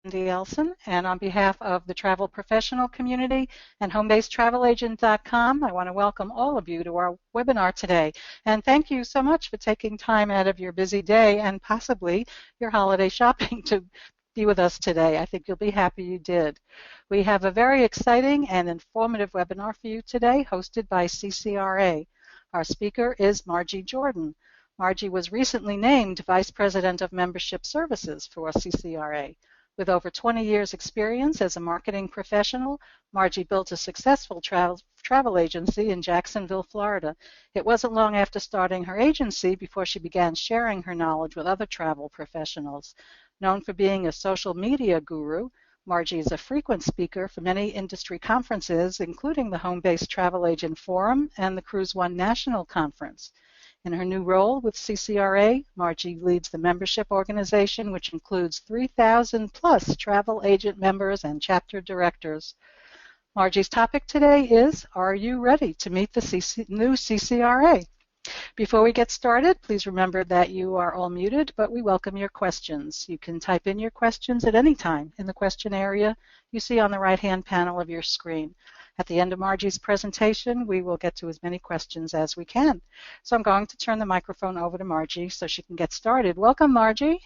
Cindy Elson, and on behalf of the travel professional community and homebasedtravelagent.com, I want to welcome all of you to our webinar today. And thank you so much for taking time out of your busy day and possibly your holiday shopping to be with us today. I think you'll be happy you did. We have a very exciting and informative webinar for you today, hosted by CCRA. Our speaker is Margie Jordan. Margie was recently named Vice President of Membership Services for CCRA. With over 20 years' experience as a marketing professional, Margie built a successful travel agency in Jacksonville, Florida. It wasn't long after starting her agency before she began sharing her knowledge with other travel professionals. Known for being a social media guru, Margie is a frequent speaker for many industry conferences, including the Home-Based Travel Agent Forum and the Cruise One National Conference. In her new role with CCRA, Margie leads the membership organization, which includes 3,000 plus travel agent members and chapter directors. Margie's topic today is, are you ready to meet the new CCRA? Before we get started, please remember that you are all muted, but we welcome your questions. You can type in your questions at any time in the question area you see on the right-hand panel of your screen. At the end of Margie's presentation, we will get to as many questions as we can. So I'm going to turn the microphone over to Margie so she can get started. Welcome, Margie.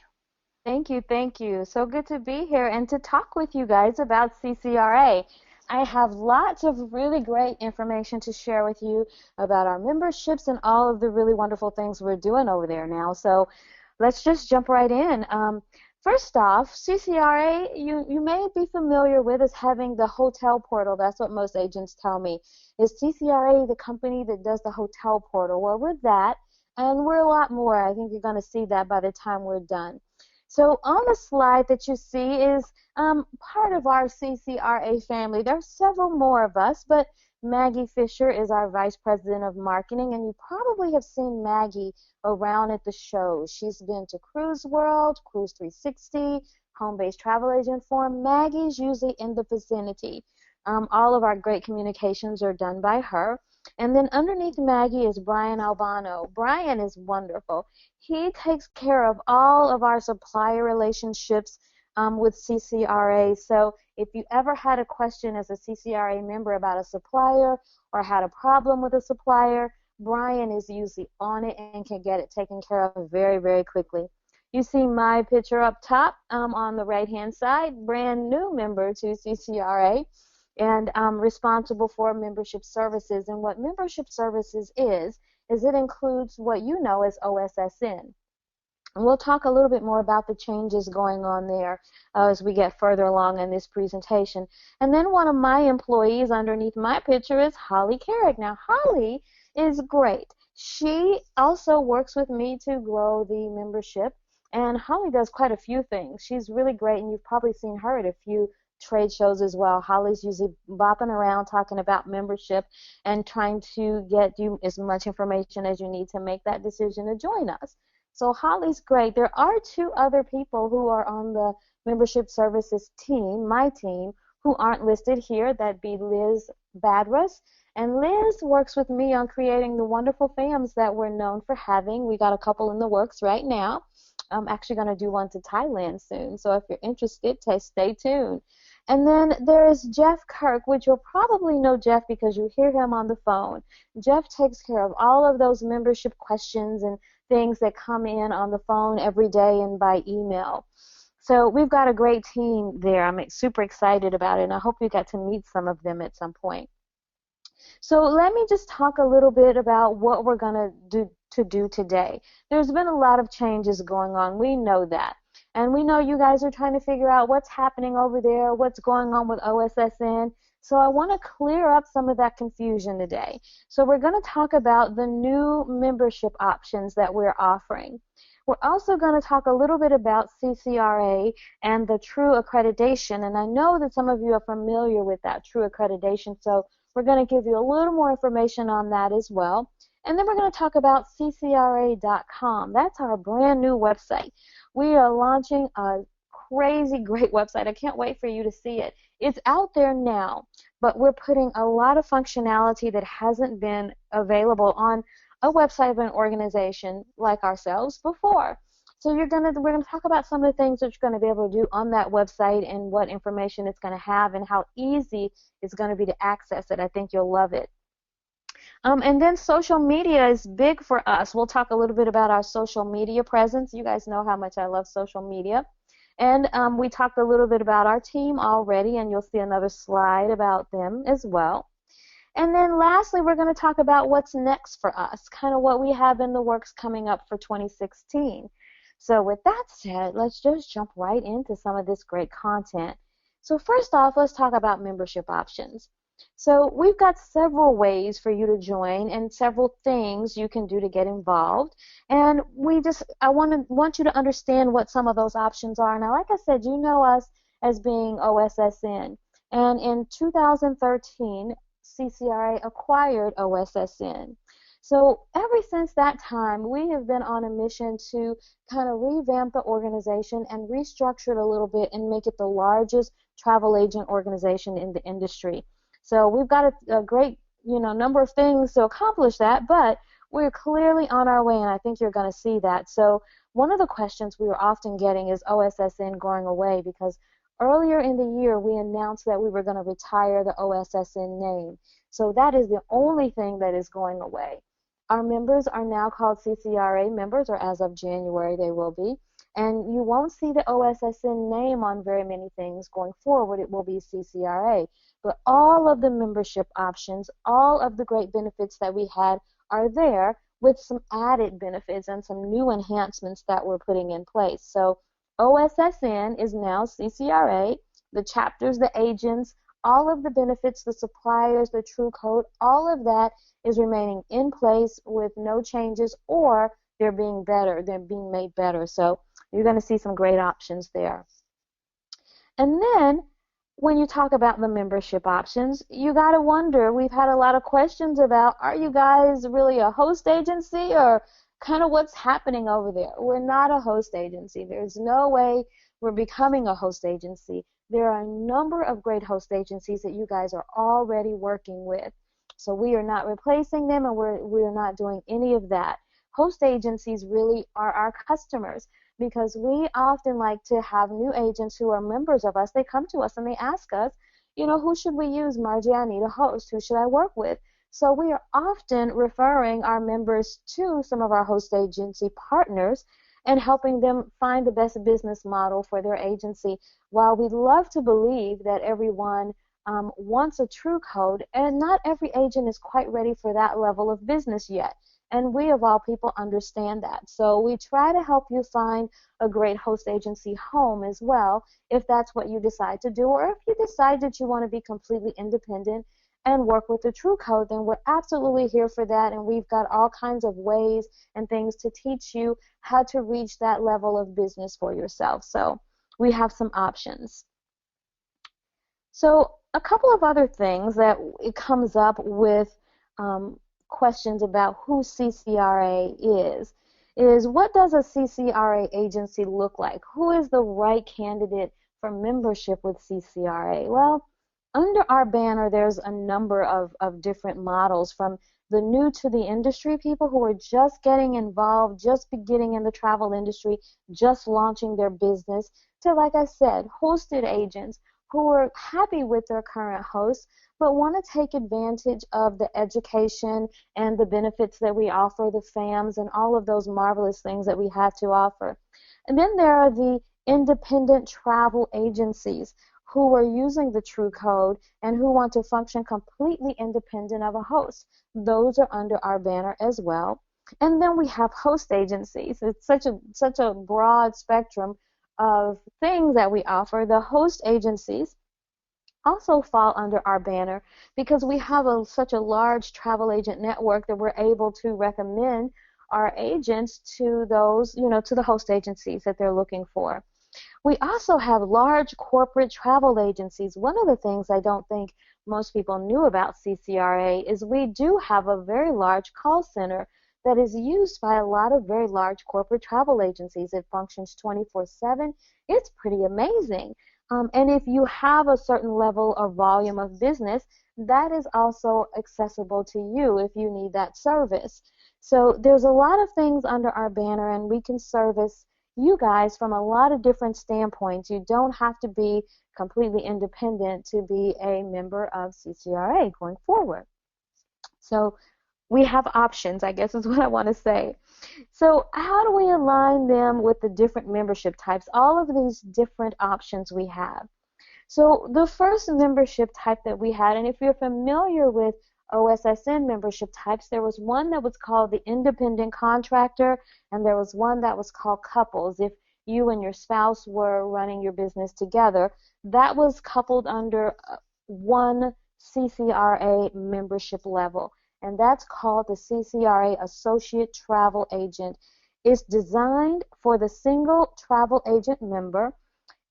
Thank you, thank you. So good to be here and to talk with you guys about CCRA. I have lots of really great information to share with you about our memberships and all of the really wonderful things we're doing over there now. So let's just jump right in. First off, CCRA, you may be familiar with as having the hotel portal. That's what most agents tell me. Is CCRA the company that does the hotel portal? Well, we're that, and we're a lot more. I think you're going to see that by the time we're done. So on the slide that you see is part of our CCRA family. There's several more of us, but Maggie Fisher is our Vice President of Marketing, and you probably have seen Maggie around at the shows. She's been to Cruise World, Cruise 360, Home-Based Travel Agent Forum. Maggie's usually in the vicinity. All of our great communications are done by her. And then underneath Maggie is Brian Albano. Brian is wonderful. He takes care of all of our supplier relationships with CCRA. So if you ever had a question as a CCRA member about a supplier or had a problem with a supplier, Brian is usually on it and can get it taken care of very, very quickly. You see my picture up top on the right-hand side, brand new member to CCRA, and responsible for membership services. And what membership services is it includes what you know as OSSN. And we'll talk a little bit more about the changes going on there as we get further along in this presentation. And then one of my employees underneath my picture is Holly Carrick. Now, Holly is great. She also works with me to grow the membership, and Holly does quite a few things. She's really great, and you've probably seen her at a few trade shows as well. Holly's usually bopping around talking about membership and trying to get you as much information as you need to make that decision to join us. So Holly's great. There are two other people who are on the membership services team, my team, who aren't listed here. That'd be Liz Badras. And Liz works with me on creating the wonderful FAMs that we're known for having. We got a couple in the works right now. I'm actually going to do one to Thailand soon. So if you're interested, stay tuned. And then there is Jeff Kirk, which you'll probably know Jeff because you hear him on the phone. Jeff takes care of all of those membership questions and things that come in on the phone every day and by email. So we've got a great team there. I'm super excited about it, and I hope you get to meet some of them at some point. So let me just talk a little bit about what we're going to do today. There's been a lot of changes going on. We know that. And we know you guys are trying to figure out what's happening over there, what's going on with OSSN. So I want to clear up some of that confusion today. So we're going to talk about the new membership options that we're offering. We're also going to talk a little bit about CCRA and the True Accreditation. And I know that some of you are familiar with that True Accreditation, so we're going to give you a little more information on that as well. And then we're going to talk about CCRA.com. That's our brand new website. We are launching a crazy great website. I can't wait for you to see it. It's out there now, but we're putting a lot of functionality that hasn't been available on a website of an organization like ourselves before. So we're gonna talk about some of the things that you're gonna be able to do on that website and what information it's gonna have and how easy it's gonna be to access it. I think you'll love it. And then social media is big for us. We'll talk a little bit about our social media presence. You guys know how much I love social media. And we talked a little bit about our team already, and you'll see another slide about them as well. And then lastly, we're going to talk about what's next for us, kind of what we have in the works coming up for 2016. So with that said, let's just jump right into some of this great content. So first off, let's talk about membership options. So we've got several ways for you to join and several things you can do to get involved. And I want you to understand what some of those options are. Now, like I said, you know us as being OSSN. And in 2013, CCRA acquired OSSN. So ever since that time, we have been on a mission to kind of revamp the organization and restructure it a little bit and make it the largest travel agent organization in the industry. So we've got a great, number of things to accomplish that, but we're clearly on our way, and I think you're going to see that. So one of the questions we were often getting is OSSN going away, because earlier in the year we announced that we were going to retire the OSSN name. So that is the only thing that is going away. Our members are now called CCRA members, or as of January they will be. And you won't see the OSSN name on very many things going forward. It will be CCRA. But all of the membership options, all of the great benefits that we had are there, with some added benefits and some new enhancements that we're putting in place. So OSSN is now CCRA. The chapters, the agents, all of the benefits, the suppliers, the true code, all of that is remaining in place with no changes, or they're being better. They're being made better. So you're going to see some great options there. And then when you talk about the membership options, you got to wonder, we've had a lot of questions about, are you guys really a host agency, or kind of what's happening over there? We're not a host agency. There's no way we're becoming a host agency. There are a number of great host agencies that you guys are already working with. So we are not replacing them, and we're not doing any of that. Host agencies really are our customers, because we often like to have new agents who are members of us. They come to us and they ask us, who should we use? Margie, I need a host. Who should I work with? So we are often referring our members to some of our host agency partners and helping them find the best business model for their agency. While we'd love to believe that everyone wants a true code, and not every agent is quite ready for that level of business yet. And we, of all people, understand that. So we try to help you find a great host agency home as well, if that's what you decide to do, or if you decide that you want to be completely independent and work with the true code, then we're absolutely here for that, and we've got all kinds of ways and things to teach you how to reach that level of business for yourself. So we have some options. So a couple of other things that it comes up with questions about who CCRA is what does a CCRA agency look like? Who is the right candidate for membership with CCRA? Well, under our banner, there's a number of different models, from the new to the industry people who are just getting involved, just beginning in the travel industry, just launching their business, to, like I said, hosted agents who are happy with their current hosts but want to take advantage of the education and the benefits that we offer, the FAMs, and all of those marvelous things that we have to offer. And then there are the independent travel agencies who are using the true code and who want to function completely independent of a host. Those are under our banner as well. And then we have host agencies. It's such a broad spectrum of things that we offer. The host agencies also fall under our banner because we have such a large travel agent network that we're able to recommend our agents to those, to the host agencies that they're looking for. We also have large corporate travel agencies. One of the things I don't think most people knew about CCRA is we do have a very large call center that is used by a lot of very large corporate travel agencies. It functions 24/7. It's pretty amazing. And if you have a certain level of volume of business, that is also accessible to you if you need that service. So there's a lot of things under our banner, and we can service you guys from a lot of different standpoints. You don't have to be completely independent to be a member of CCRA going forward. So we have options, I guess is what I want to say. So how do we align them with the different membership types? All of these different options we have. So the first membership type that we had, and if you're familiar with OSSN membership types, there was one that was called the independent contractor, and there was one that was called couples. If you and your spouse were running your business together, that was coupled under one CCRA membership level, and that's called the CCRA Associate Travel Agent. It's designed for the single travel agent member.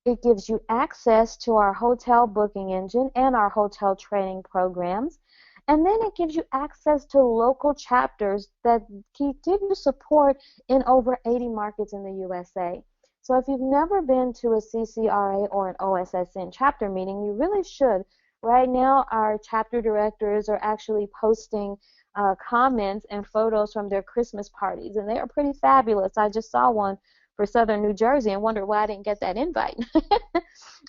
It gives you access to our hotel booking engine and our hotel training programs. And then it gives you access to local chapters that give you support in over 80 markets in the USA. So if you've never been to a CCRA or an OSSN chapter meeting, you really should. Right now, our chapter directors are actually posting comments and photos from their Christmas parties, and they are pretty fabulous. I just saw one for Southern New Jersey and wondered why I didn't get that invite.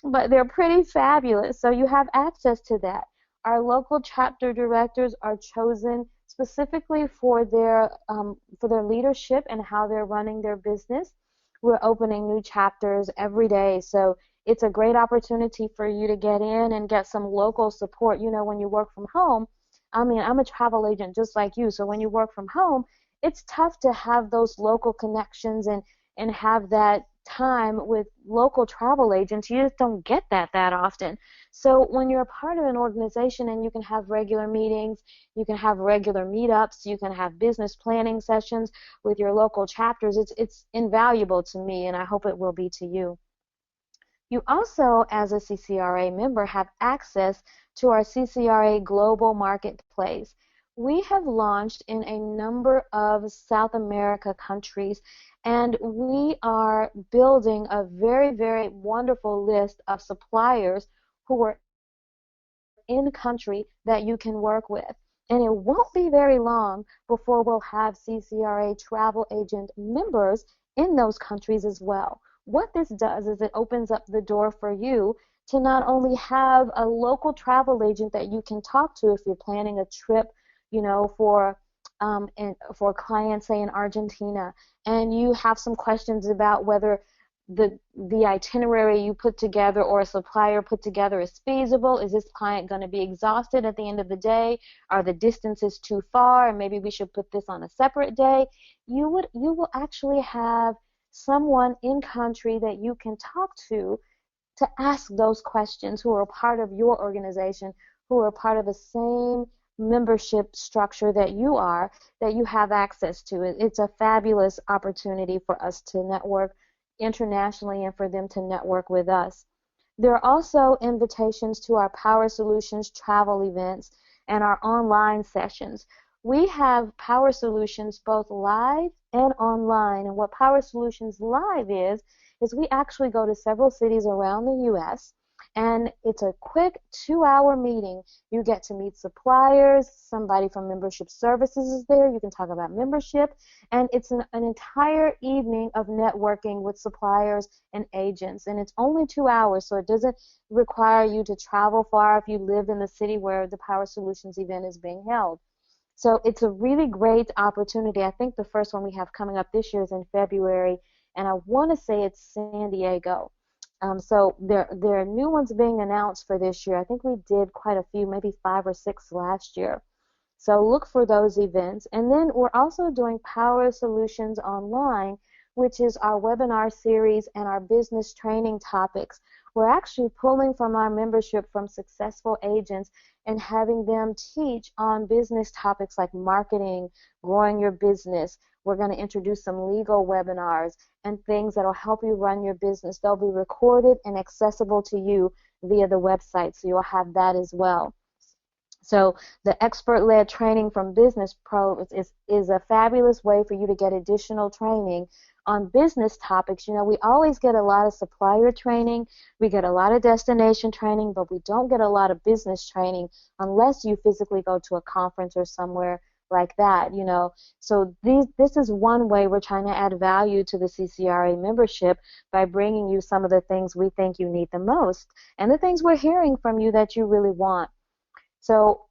But they're pretty fabulous, so you have access to that. Our local chapter directors are chosen specifically for their leadership and how they're running their business. We're opening new chapters every day, so it's a great opportunity for you to get in and get some local support. You know, when you work from home, I mean, I'm a travel agent just like you, so when you work from home, it's tough to have those local connections and have that time with local travel agents. You just don't get that often. So when you're a part of an organization and you can have regular meetings, you can have regular meetups, you can have business planning sessions with your local chapters, it's invaluable to me, and I hope it will be to you. You also, as a CCRA member, have access to our CCRA Global Marketplace. We have launched in a number of South America countries, and we are building a very, very wonderful list of suppliers who are in country that you can work with. And it won't be very long before we'll have CCRA travel agent members in those countries as well. What this does is it opens up the door for you to not only have a local travel agent that you can talk to if you're planning a trip, you know, for clients, say in Argentina, and you have some questions about whether the itinerary you put together or a supplier put together is feasible. Is this client going to be exhausted at the end of the day? Are the distances too far, and maybe we should put this on a separate day? You will actually have someone in country that you can talk to ask those questions, who are part of your organization, who are part of the same membership structure that you are, that you have access to. It's a fabulous opportunity for us to network internationally and for them to network with us. There are also invitations to our Power Solutions travel events and our online sessions. We have Power Solutions both live and online, and what Power Solutions Live is we actually go to several cities around the U.S., and it's a quick 2-hour meeting. You get to meet suppliers, somebody from membership services is there, you can talk about membership, and it's an entire evening of networking with suppliers and agents, and it's only 2 hours, so it doesn't require you to travel far if you live in the city where the Power Solutions event is being held. So it's a really great opportunity. I think the first one we have coming up this year is in February, and I want to say it's San Diego. So there are new ones being announced for this year. I think we did quite a few, maybe 5 or 6 last year. So look for those events. And then we're also doing Power Solutions Online, which is our webinar series and our business training topics. We're actually pulling from our membership from successful agents and having them teach on business topics like marketing, growing your business. We're going to introduce some legal webinars and things that will help you run your business. They'll be recorded and accessible to you via the website, so you'll have that as well. So the expert-led training from Business Pro is a fabulous way for you to get additional training on business topics. You know, we always get a lot of supplier training, we get a lot of destination training, but we don't get a lot of business training unless you physically go to a conference or somewhere like that, you know. So this is one way we're trying to add value to the CCRA membership by bringing you some of the things we think you need the most and the things we're hearing from you that you really want. So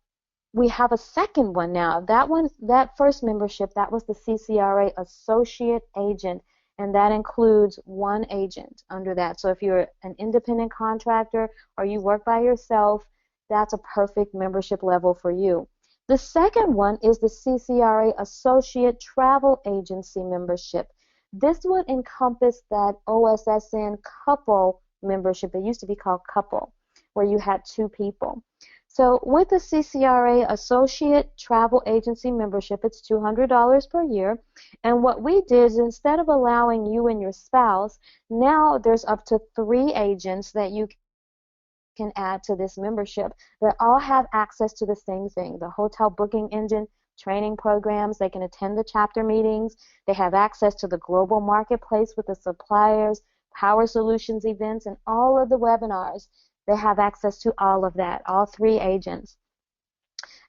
we have a second one now. That first membership, that was the CCRA Associate Agent, and that includes one agent under that. So if you're an independent contractor or you work by yourself, that's a perfect membership level for you. The second one is the CCRA Associate Travel Agency membership. This would encompass that OSSN couple membership. It used to be called couple, where you had two people. So with the CCRA Associate Travel Agency membership, it's $200 per year. And what we did is, instead of allowing you and your spouse, now there's up to 3 agents that you can add to this membership that all have access to the same thing: the hotel booking engine, training programs. They can attend the chapter meetings. They have access to the global marketplace with the suppliers, Power Solutions events, and all of the webinars. They have access to all of that, all 3 agents.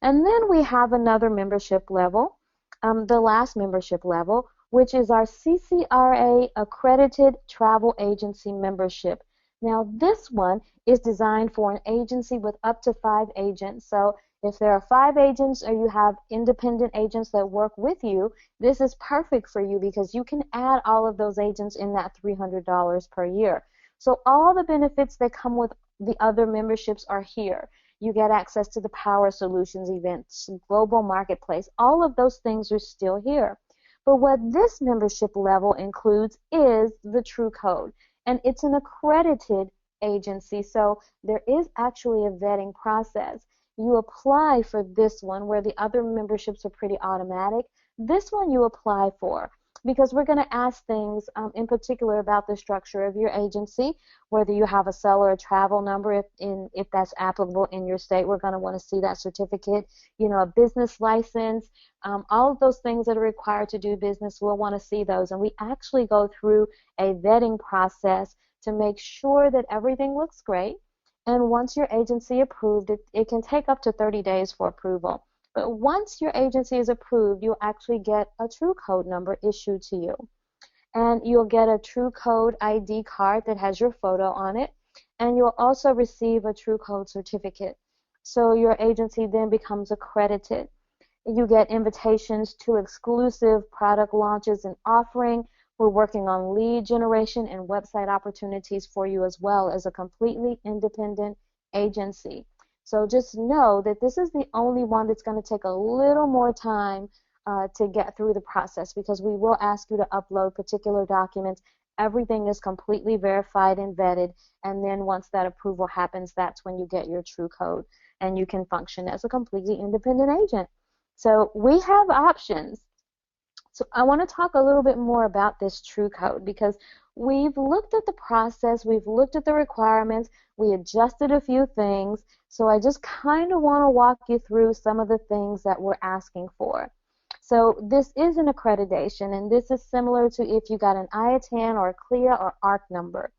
And then we have another membership level, the last membership level, which is our CCRA Accredited Travel Agency membership. Now, this one is designed for an agency with up to 5 agents. So if there are 5 agents or you have independent agents that work with you, this is perfect for you because you can add all of those agents in that $300 per year. So all the benefits that come with the other memberships are here. You get access to the Power Solutions events, global marketplace. All of those things are still here. But what this membership level includes is the True Code. And it's an accredited agency, so there is actually a vetting process. You apply for this one, where the other memberships are pretty automatic. This one you apply for, because we're going to ask things in particular about the structure of your agency, whether you have a seller or travel number, if that's applicable in your state. We're going to want to see that certificate, you know, a business license, all of those things that are required to do business. We'll want to see those, and we actually go through a vetting process to make sure that everything looks great. And once your agency approved, it can take up to 30 days for approval. But once your agency is approved, you'll actually get a True Code number issued to you. And you'll get a True Code ID card that has your photo on it. And you'll also receive a True Code certificate. So your agency then becomes accredited. You get invitations to exclusive product launches and offering. We're working on lead generation and website opportunities for you as well as a completely independent agency. So just know that this is the only one that's going to take a little more time to get through the process, because we will ask you to upload particular documents. Everything is completely verified and vetted, and then once that approval happens, that's when you get your True Code and you can function as a completely independent agent. So we have options. So I want to talk a little bit more about this True Code, because we've looked at the process, we've looked at the requirements, we adjusted a few things, so I just kind of want to walk you through some of the things that we're asking for. So this is an accreditation, and this is similar to if you got an IATAN or a CLIA or ARC number.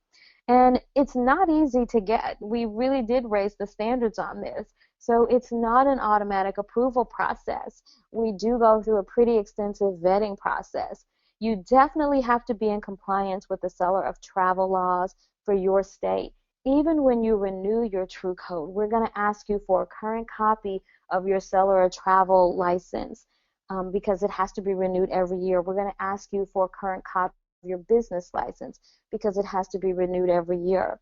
And it's not easy to get. We really did raise the standards on this. So it's not an automatic approval process. We do go through a pretty extensive vetting process. You definitely have to be in compliance with the seller of travel laws for your state. Even when you renew your True Code, we're going to ask you for a current copy of your seller or travel license because it has to be renewed every year. We're going to ask you for a current copy of your business license because it has to be renewed every year.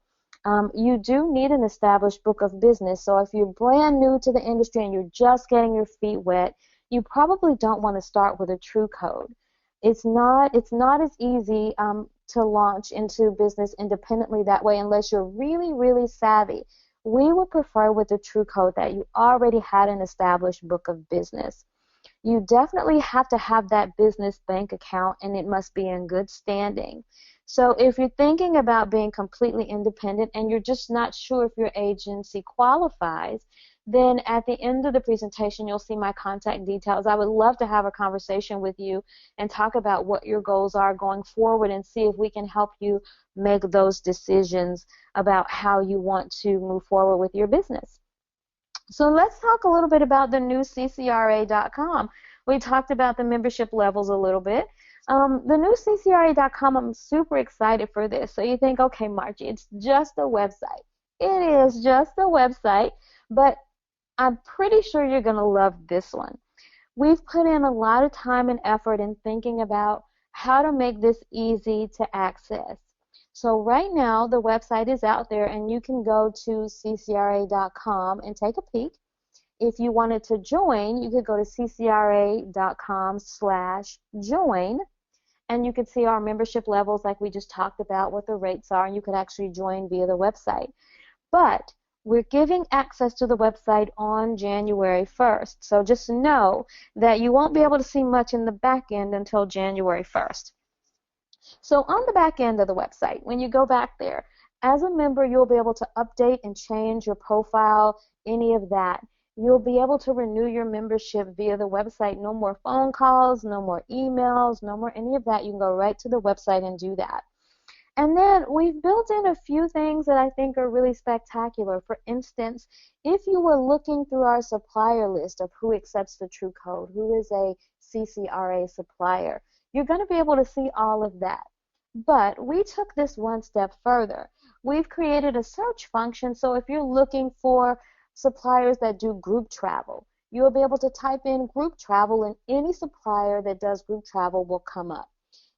You do need an established book of business, so if you're brand new to the industry and you're just getting your feet wet, you probably don't want to start with a True Code. It's not as easy to launch into business independently that way unless you're really, really savvy. We would prefer with the True Code that you already had an established book of business. You definitely have to have that business bank account, and it must be in good standing. So if you're thinking about being completely independent and you're just not sure if your agency qualifies, then at the end of the presentation you'll see my contact details. I would love to have a conversation with you and talk about what your goals are going forward and see if we can help you make those decisions about how you want to move forward with your business. So let's talk a little bit about the new CCRA.com. We talked about the membership levels a little bit. The new CCRA.com, I'm super excited for this. So you think, okay, Margie, it's just a website. It is just a website, but I'm pretty sure you're going to love this one. We've put in a lot of time and effort in thinking about how to make this easy to access. So right now, the website is out there, and you can go to CCRA.com and take a peek. If you wanted to join, you could go to CCRA.com/join, and you could see our membership levels like we just talked about, what the rates are, and you could actually join via the website. But we're giving access to the website on January 1st, so just know that you won't be able to see much in the back end until January 1st. So on the back end of the website, when you go back there, as a member, you'll be able to update and change your profile, any of that. You'll be able to renew your membership via the website. No more phone calls, no more emails, no more any of that. You can go right to the website and do that. And then we've built in a few things that I think are really spectacular. For instance, if you were looking through our supplier list of who accepts the True Code, who is a CCRA supplier, you're going to be able to see all of that. But we took this one step further. We've created a search function, so if you're looking for suppliers that do group travel, you'll be able to type in group travel, and any supplier that does group travel will come up.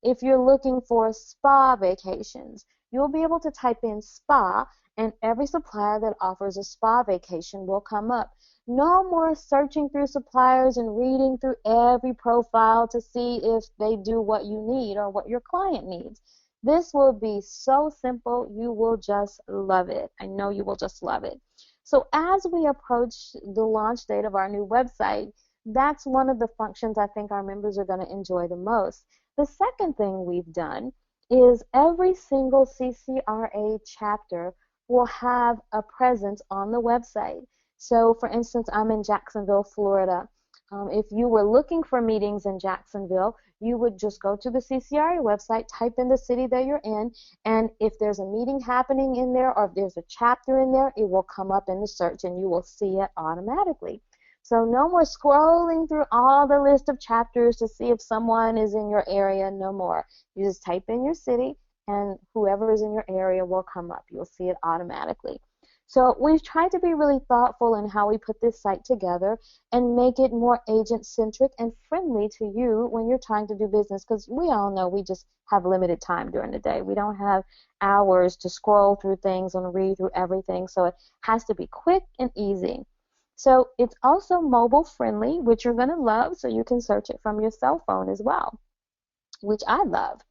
If you're looking for spa vacations, you'll be able to type in spa, and every supplier that offers a spa vacation will come up. No more searching through suppliers and reading through every profile to see if they do what you need or what your client needs. This will be so simple, you will just love it. I know you will just love it. So as we approach the launch date of our new website, that's one of the functions I think our members are going to enjoy the most. The second thing we've done is every single CCRA chapter will have a presence on the website. So for instance, I'm in Jacksonville, Florida. If you were looking for meetings in Jacksonville, you would just go to the CCRA website, type in the city that you're in, and if there's a meeting happening in there or if there's a chapter in there, it will come up in the search and you will see it automatically. So no more scrolling through all the list of chapters to see if someone is in your area, no more. You just type in your city and whoever is in your area will come up. You'll see it automatically. So we've tried to be really thoughtful in how we put this site together and make it more agent-centric and friendly to you when you're trying to do business, because we all know we just have limited time during the day. We don't have hours to scroll through things and read through everything, so it has to be quick and easy. So it's also mobile friendly, which you're going to love, so you can search it from your cell phone as well, which I love.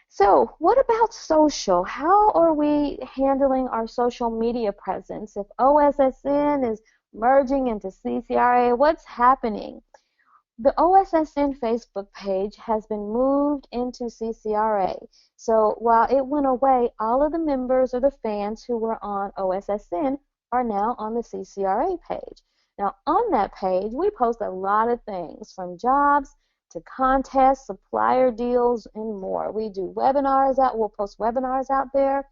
So what about social? How are we handling our social media presence? If OSSN is merging into CCRA, what's happening? The OSSN Facebook page has been moved into CCRA. So while it went away, all of the members or the fans who were on OSSN are now on the CCRA page. Now on that page, we post a lot of things from jobs to contests, supplier deals, and more. We do webinars out. We'll post webinars out there.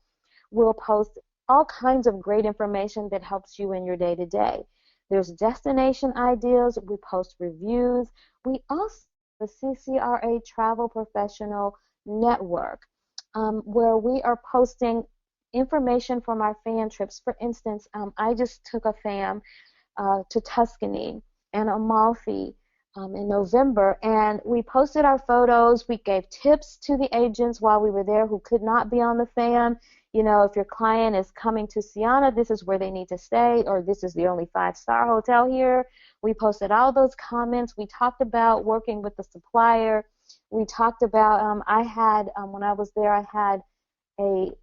We'll post all kinds of great information that helps you in your day-to-day. There's destination ideas. We post reviews. We also have the CCRA Travel Professional Network, where we are posting information from our fan trips. For instance, I just took a fam to Tuscany and Amalfi in November, and we posted our photos. We gave tips to the agents while we were there who could not be on the fam. You know, if your client is coming to Siena, this is where they need to stay, or this is the only 5-star hotel here. We posted all those comments. We talked about working with the supplier. We talked about, when I was there, I had a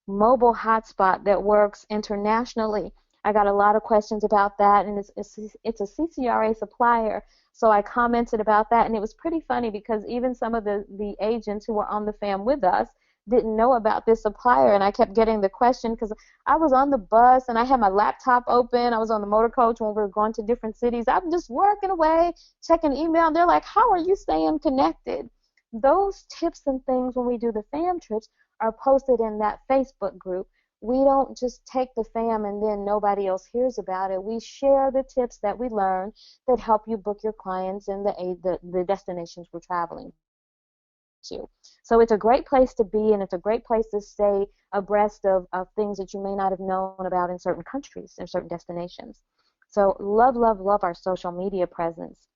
mobile hotspot that works internationally. I got a lot of questions about that, and it's a CCRA supplier, so I commented about that, and it was pretty funny because even some of the agents who were on the fam with us didn't know about this supplier, and I kept getting the question because I was on the bus and I had my laptop open. I was on the motor coach when we were going to different cities. I'm just working away, checking email, and they're like, how are you staying connected? Those tips and things when we do the fam trips are posted in that Facebook group, we don't just take the fam and then nobody else hears about it. We share the tips that we learn that help you book your clients in the destinations we're traveling to. So it's a great place to be, and it's a great place to stay abreast of things that you may not have known about in certain countries and certain destinations. So love, love, love our social media presence.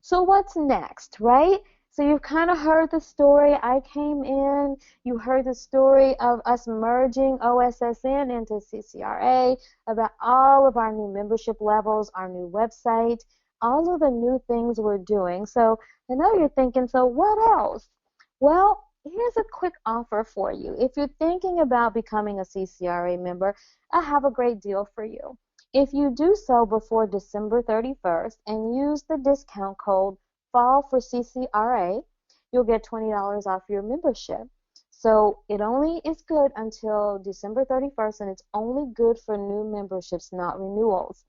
So what's next, right? So you've kind of heard the story. I came in, you heard the story of us merging OSSN into CCRA, about all of our new membership levels, our new website, all of the new things we're doing. So I know you're thinking, so what else? Well, here's a quick offer for you. If you're thinking about becoming a CCRA member, I have a great deal for you. If you do so before December 31st and use the discount code FALL for CCRA, you'll get $20 off your membership. So it only is good until December 31st, and it's only good for new memberships, not renewals.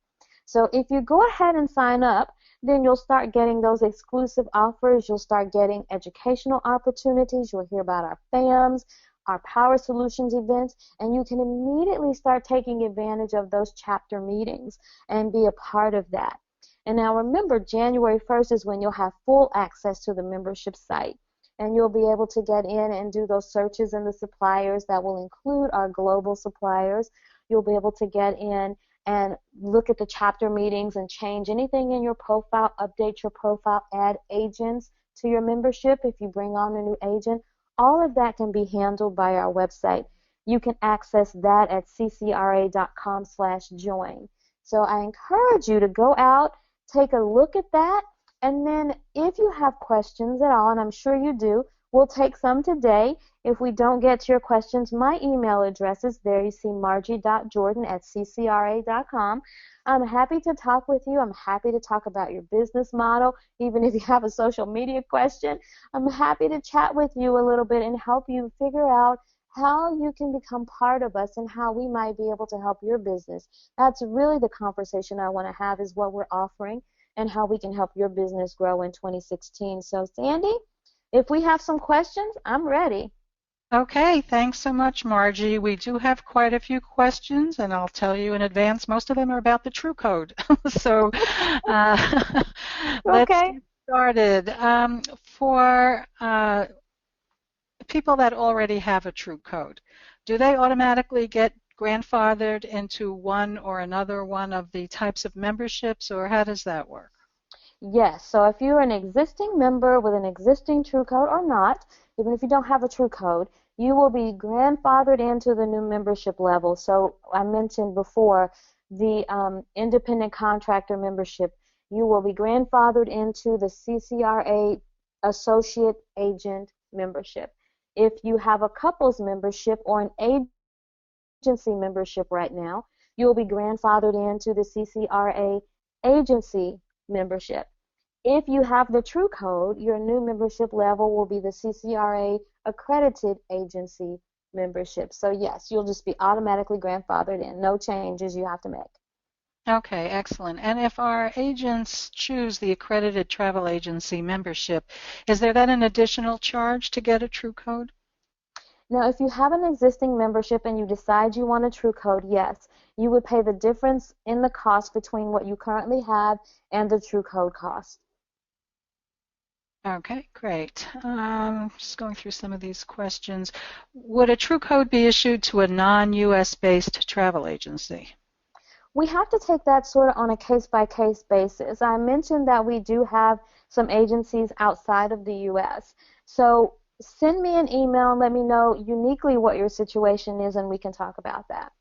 So if you go ahead and sign up, then you'll start getting those exclusive offers. You'll start getting educational opportunities. You'll hear about our FAMs, our Power Solutions events, and you can immediately start taking advantage of those chapter meetings and be a part of that. And now remember, January 1st is when you'll have full access to the membership site, and you'll be able to get in and do those searches in the suppliers that will include our global suppliers. You'll be able to get in and look at the chapter meetings and change anything in your profile, update your profile, add agents to your membership if you bring on a new agent. All of that can be handled by our website. You can access that at ccra.com/join. So I encourage you to go out, take a look at that, and then if you have questions at all, and I'm sure you do, we'll take some today. If we don't get to your questions, my email address is there. You see margie.jordan@ccra.com. I'm happy to talk with you. I'm happy to talk about your business model. Even if you have a social media question, I'm happy to chat with you a little bit and help you figure out how you can become part of us and how we might be able to help your business. That's really the conversation I want to have, is what we're offering and how we can help your business grow in 2016. So Sandy, if we have some questions, I'm ready. Okay, thanks so much, Margie. We do have quite a few questions, and I'll tell you in advance, most of them are about the True Code. So let's Okay. get started. For people that already have a True Code, do they automatically get grandfathered into one or another one of the types of memberships, or how does that work? Yes, so if you're an existing member with an existing True Code or not, even if you don't have a True Code, you will be grandfathered into the new membership level. So I mentioned before the independent contractor membership. You will be grandfathered into the CCRA associate agent membership. If you have a couples membership or an agency membership right now, you will be grandfathered into the CCRA agency membership. If you have the True Code, your new membership level will be the CCRA accredited agency membership. So yes, you'll just be automatically grandfathered in. No changes you have to make. Okay, excellent. And if our agents choose the accredited travel agency membership, is there then an additional charge to get a True Code? Now, if you have an existing membership and you decide you want a True Code, yes, you would pay the difference in the cost between what you currently have and the True Code cost. Okay, great. Just going through some of these questions. Would a True Code be issued to a non-U.S. based travel agency? We have to take that sort of on a case-by-case basis. I mentioned that we do have some agencies outside of the U.S. So send me an email and let me know uniquely what your situation is, and we can talk about that.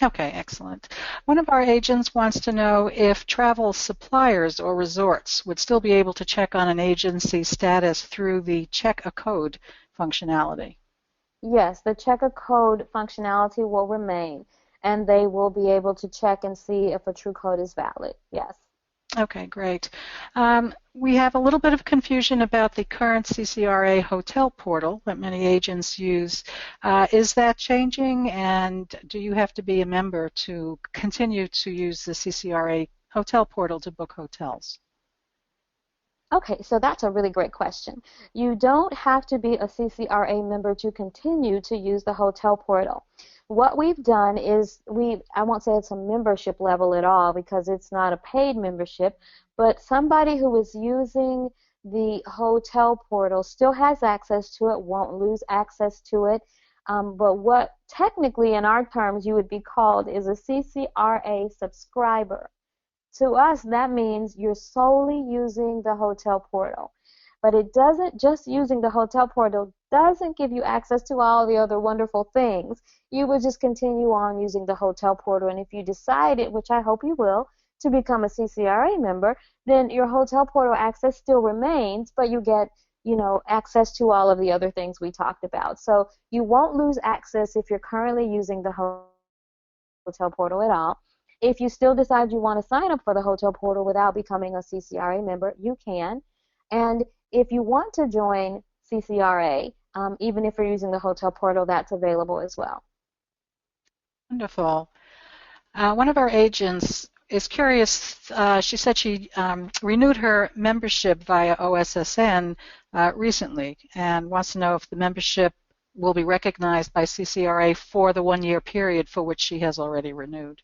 Okay, excellent. One of our agents wants to know if travel suppliers or resorts would still be able to check on an agency status through the Check a Code functionality. Yes, the Check a Code functionality will remain, and they will be able to check and see if a True Code is valid. Yes. Okay, great. We have a little bit of confusion about the current CCRA hotel portal that many agents use. Is that changing, and do you have to be a member to continue to use the CCRA hotel portal to book hotels? Okay, so that's a really great question. You don't have to be a CCRA member to continue to use the hotel portal. What we've done is I won't say it's a membership level at all because it's not a paid membership, but somebody who is using the hotel portal still has access to it, won't lose access to it. But what technically in our terms you would be called is a CCRA subscriber. To us, that means you're solely using the hotel portal. But it doesn't, just using the hotel portal doesn't give you access to all the other wonderful things. You would just continue on using the hotel portal. And if you decided, which I hope you will, to become a CCRA member, then your hotel portal access still remains, but you get, access to all of the other things we talked about. So you won't lose access if you're currently using the hotel portal at all. If you still decide you want to sign up for the hotel portal without becoming a CCRA member, you can. And if you want to join CCRA, even if you're using the hotel portal, that's available as well. Wonderful. One of our agents is curious. She said she renewed her membership via OSSN recently and wants to know if the membership will be recognized by CCRA for the 1-year period for which she has already renewed.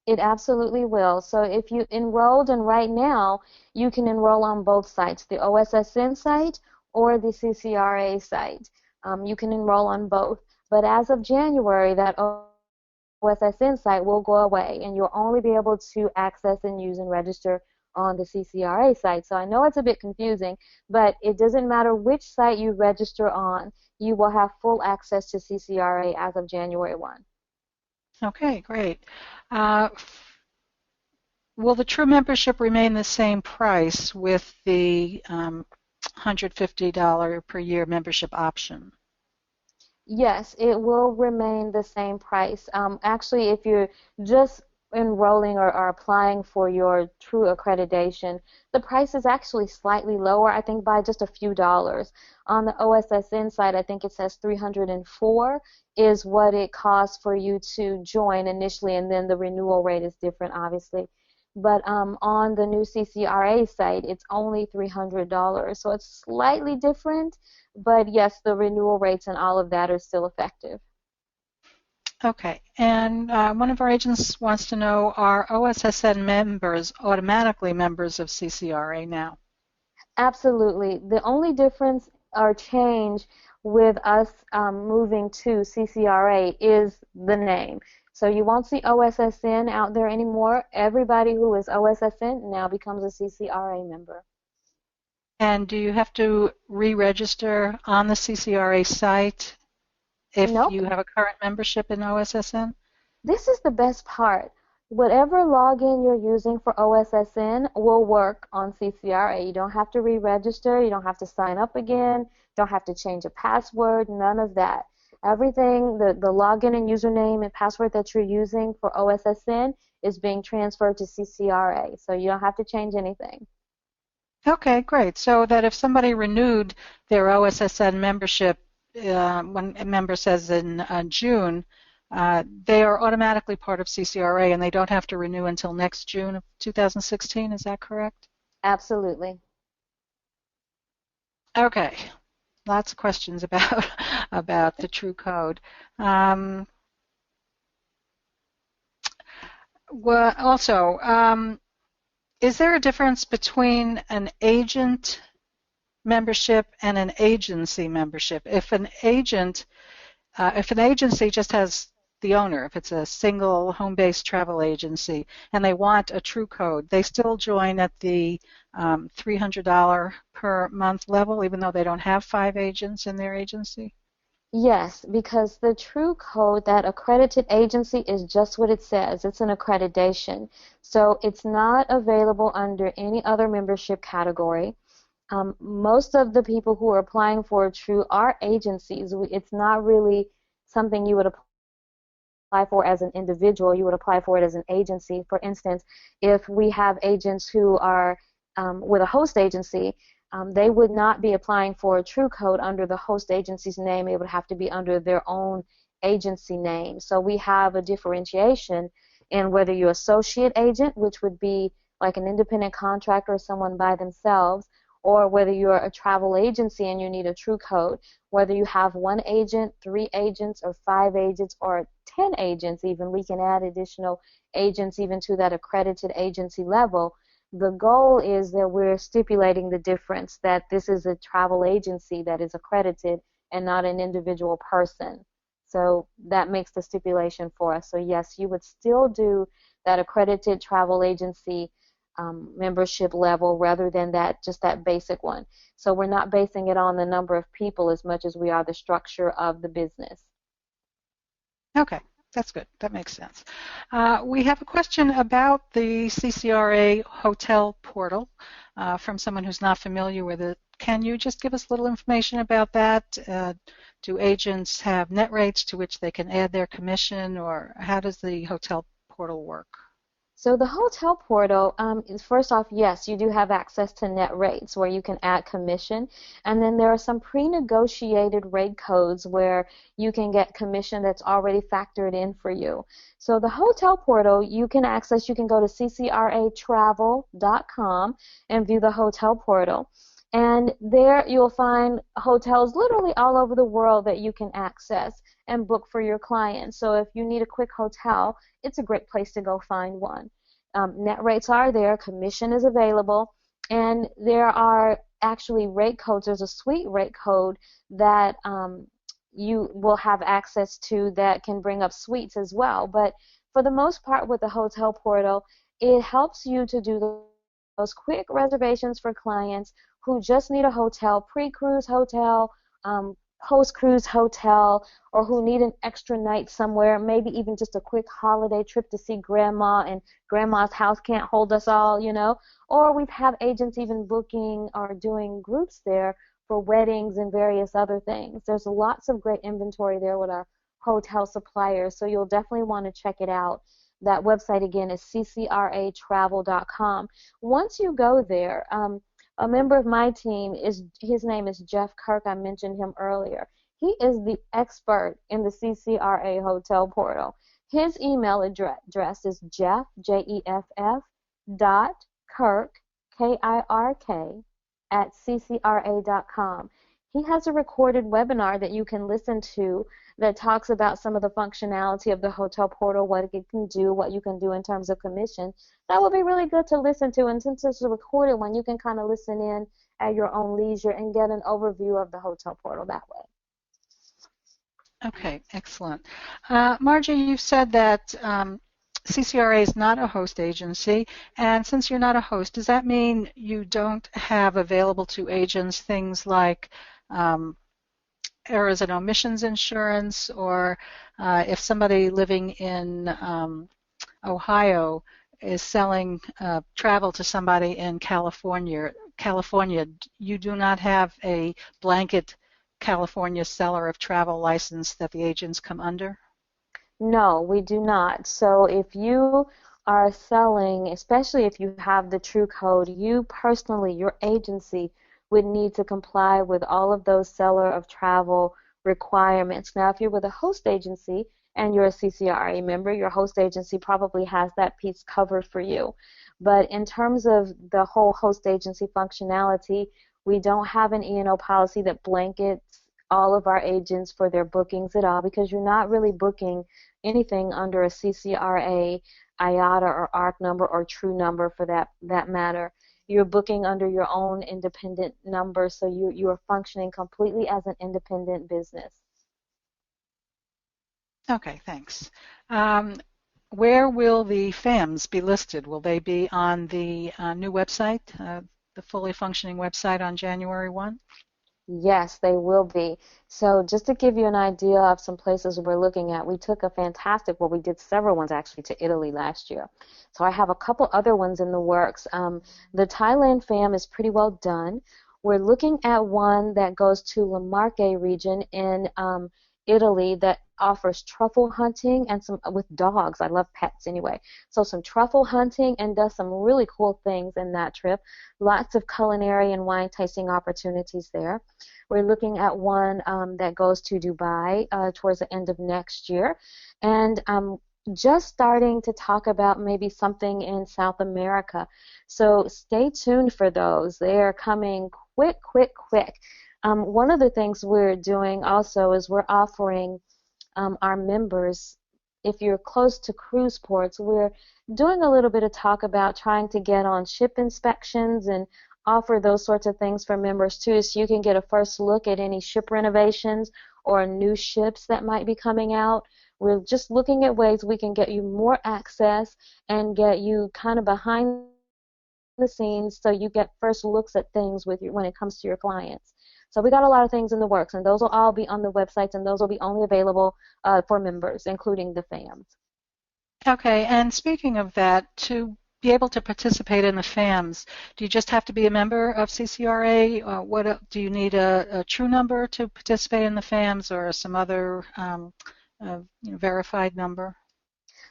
It absolutely will. So if you enrolled, and right now you can enroll on both sites, the OSSN site or the CCRA site. You can enroll on both. But as of January, that OSSN site will go away, and you'll only be able to access and use and register on the CCRA site. So I know it's a bit confusing, but it doesn't matter which site you register on, you will have full access to CCRA as of January 1. Okay, great. Will the true membership remain the same price with the $150 per year membership option? Yes, it will remain the same price. Actually, if you're just enrolling or applying for your true accreditation, the price is actually slightly lower, I think by just a few dollars. On the OSSN site, I think it says $304 is what it costs for you to join initially, and then the renewal rate is different, obviously. But on the new CCRA site, it's only $300, so it's slightly different. But yes, the renewal rates and all of that are still effective. Okay, and one of our agents wants to know, are OSSN members automatically members of CCRA now? Absolutely. The only difference or change with us moving to CCRA is the name. So you won't see OSSN out there anymore. Everybody who is OSSN now becomes a CCRA member. And do you have to re-register on the CCRA site if Nope. you have a current membership in OSSN? This is the best part. Whatever login you're using for OSSN will work on CCRA. You don't have to re-register. You don't have to sign up again. You don't have to change a password. None of that. Everything, the login and username and password that you're using for OSSN is being transferred to CCRA. So you don't have to change anything. Okay, great. So that if somebody renewed their OSSN membership, when a member says in June, they are automatically part of CCRA and they don't have to renew until next June of 2016. Is that correct? Absolutely. Okay. Lots of questions about about the true code. Well, also, is there a difference between an agent membership and an agency membership? If an agency just has the owner, if it's a single home-based travel agency, and they want a true code, they still join at the $300 per month level, even though they don't have 5 agents in their agency? Yes, because the true code, that accredited agency, is just what it says. It's an accreditation. So it's not available under any other membership category. Most of the people who are applying for True are agencies. It's not really something you would apply for as an individual. You would apply for it as an agency. For instance, if we have agents who are with a host agency, they would not be applying for a True code under the host agency's name. It would have to be under their own agency name. So we have a differentiation in whether you're associate agent, which would be like an independent contractor or someone by themselves, or whether you're a travel agency and you need a true code, whether you have 1 agent, 3 agents, or 5 agents, or 10 agents even. We can add additional agents even to that accredited agency level. The goal is that we're stipulating the difference, that this is a travel agency that is accredited and not an individual person. So that makes the stipulation for us. So yes, you would still do that accredited travel agency membership level rather than just that basic one. So we're not basing it on the number of people as much as we are the structure of the business. Okay, that's good. That makes sense. We have a question about the CCRA hotel portal from someone who's not familiar with it. Can you just give us a little information about that? Do agents have net rates to which they can add their commission, or how does the hotel portal work? So the hotel portal, first off, yes, you do have access to net rates where you can add commission, and then there are some pre-negotiated rate codes where you can get commission that's already factored in for you. So the hotel portal you can access, you can go to ccratravel.com and view the hotel portal. And there you'll find hotels literally all over the world that you can access and book for your clients. So if you need a quick hotel, it's a great place to go find one. Net rates are there, commission is available, and there are actually rate codes. There's a suite rate code that you will have access to that can bring up suites as well. But for the most part with the hotel portal, it helps you to do those quick reservations for clients who just need a hotel, pre-cruise hotel, post-cruise hotel, or who need an extra night somewhere, maybe even just a quick holiday trip to see grandma, and grandma's house can't hold us all, you know. Or we've had agents even booking or doing groups there for weddings and various other things. There's lots of great inventory there with our hotel suppliers, so you'll definitely want to check it out. That website again is ccratravel.com. Once you go there, a member of my team, his name is Jeff Kirk. I mentioned him earlier. He is the expert in the CCRA hotel portal. His email address is Jeff, Jeff, dot Kirk, Kirk, at ccra.com. He has a recorded webinar that you can listen to that talks about some of the functionality of the hotel portal, what it can do, what you can do in terms of commission. That would be really good to listen to, and since it's a recorded one, you can kind of listen in at your own leisure and get an overview of the hotel portal that way. Okay, excellent. Margie, you said that CCRA is not a host agency, and since you're not a host, does that mean you don't have available to agents things like errors and omissions insurance, or if somebody living in Ohio is selling travel to somebody in California, you do not have a blanket California seller of travel license that the agents come under? No, we do not. So if you are selling, especially if you have the true code, you personally, your agency, would need to comply with all of those seller of travel requirements. Now, if you're with a host agency and you're a CCRA member, your host agency probably has that piece covered for you. But in terms of the whole host agency functionality, we don't have an E&O policy that blankets all of our agents for their bookings at all, because you're not really booking anything under a CCRA, IATA, or ARC number, or true number for that matter. You're booking under your own independent number, so you are functioning completely as an independent business. Okay, thanks. Where will the FAMs be listed? Will they be on the new website, the fully functioning website on January 1? Yes, they will be. So just to give you an idea of some places we're looking at, we took we did several ones actually to Italy last year. So I have a couple other ones in the works. The Thailand FAM is pretty well done. We're looking at one that goes to La Marche region in Italy that offers truffle hunting and some with dogs. I love pets anyway. So some truffle hunting and does some really cool things in that trip. Lots of culinary and wine tasting opportunities there. We're looking at one that goes to Dubai towards the end of next year. And just starting to talk about maybe something in South America. So stay tuned for those. They are coming quick, quick, quick. One of the things we're doing also is we're offering our members, if you're close to cruise ports, we're doing a little bit of talk about trying to get on ship inspections and offer those sorts of things for members too, so you can get a first look at any ship renovations or new ships that might be coming out. We're just looking at ways we can get you more access and get you kind of behind the scenes so you get first looks at things with when it comes to your clients. So we got a lot of things in the works, and those will all be on the websites, and those will be only available for members, including the FAMs. Okay, and speaking of that, to be able to participate in the FAMs, do you just have to be a member of CCRA? Do you need a true number to participate in the FAMs, or some other verified number?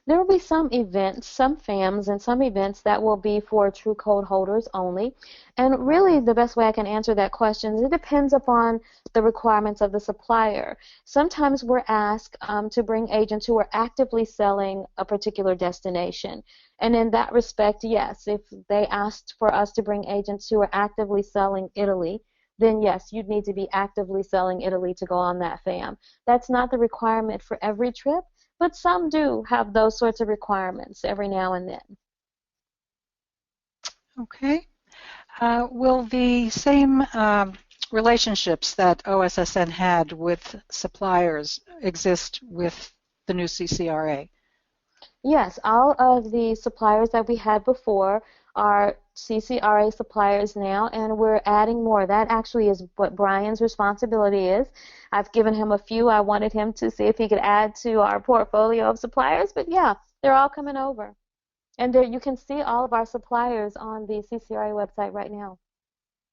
There will be some events, some FAMs, and some events that will be for true code holders only. And really, the best way I can answer that question is it depends upon the requirements of the supplier. Sometimes we're asked to bring agents who are actively selling a particular destination. And in that respect, yes, if they asked for us to bring agents who are actively selling Italy, then yes, you'd need to be actively selling Italy to go on that FAM. That's not the requirement for every trip, but some do have those sorts of requirements every now and then. Okay. Will the same relationships that OSSN had with suppliers exist with the new CCRA? Yes, all of the suppliers that we had before are CCRA suppliers now, and we're adding more. That actually is what Brian's responsibility is. I've given him a few. I wanted him to see if he could add to our portfolio of suppliers, but yeah, they're all coming over. And there you can see all of our suppliers on the CCRA website right now.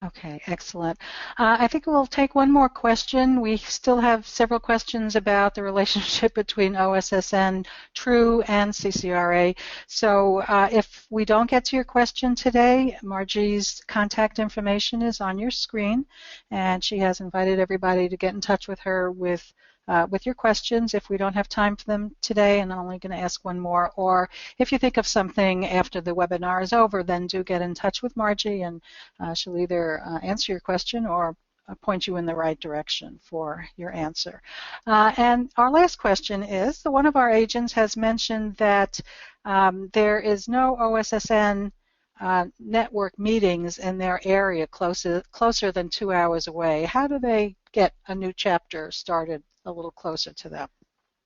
Okay, excellent. I think we'll take one more question. We still have several questions about the relationship between OSSN, True, and CCRA. So if we don't get to your question today, Margie's contact information is on your screen, and she has invited everybody to get in touch with her with your questions if we don't have time for them today, and I'm only going to ask one more. Or if you think of something after the webinar is over, then do get in touch with Margie, and she'll either answer your question or point you in the right direction for your answer. And our last question is, one of our agents has mentioned that there is no OSSN network meetings in their area closer than 2 hours away. How do they get a new chapter started a little closer to them?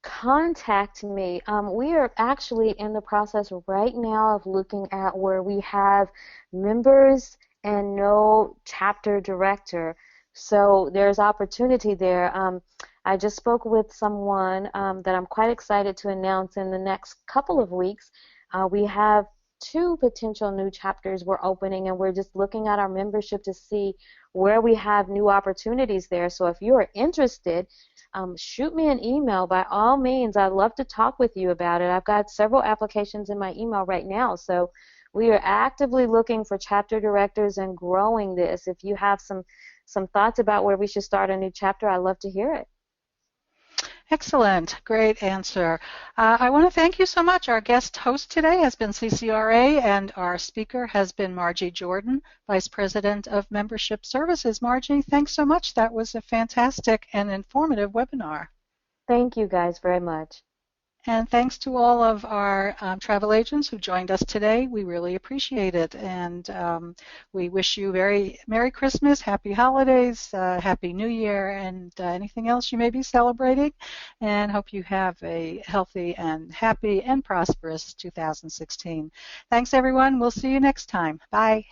Contact me. We are actually in the process right now of looking at where we have members and no chapter director. So there's opportunity there. I just spoke with someone that I'm quite excited to announce in the next couple of weeks. We have 2 potential new chapters we're opening, and we're just looking at our membership to see where we have new opportunities there. So if you are interested, shoot me an email by all means. I'd love to talk with you about it. I've got several applications in my email right now, so we are actively looking for chapter directors and growing this. If you have some thoughts about where we should start a new chapter, I'd love to hear it. Excellent. Great answer. I want to thank you so much. Our guest host today has been CCRA, and our speaker has been Margie Jordan, Vice President of Membership Services. Margie, thanks so much. That was a fantastic and informative webinar. Thank you guys very much. And thanks to all of our travel agents who joined us today. We really appreciate it. And we wish you very Merry Christmas, Happy Holidays, Happy New Year, and anything else you may be celebrating. And hope you have a healthy and happy and prosperous 2016. Thanks, everyone. We'll see you next time. Bye.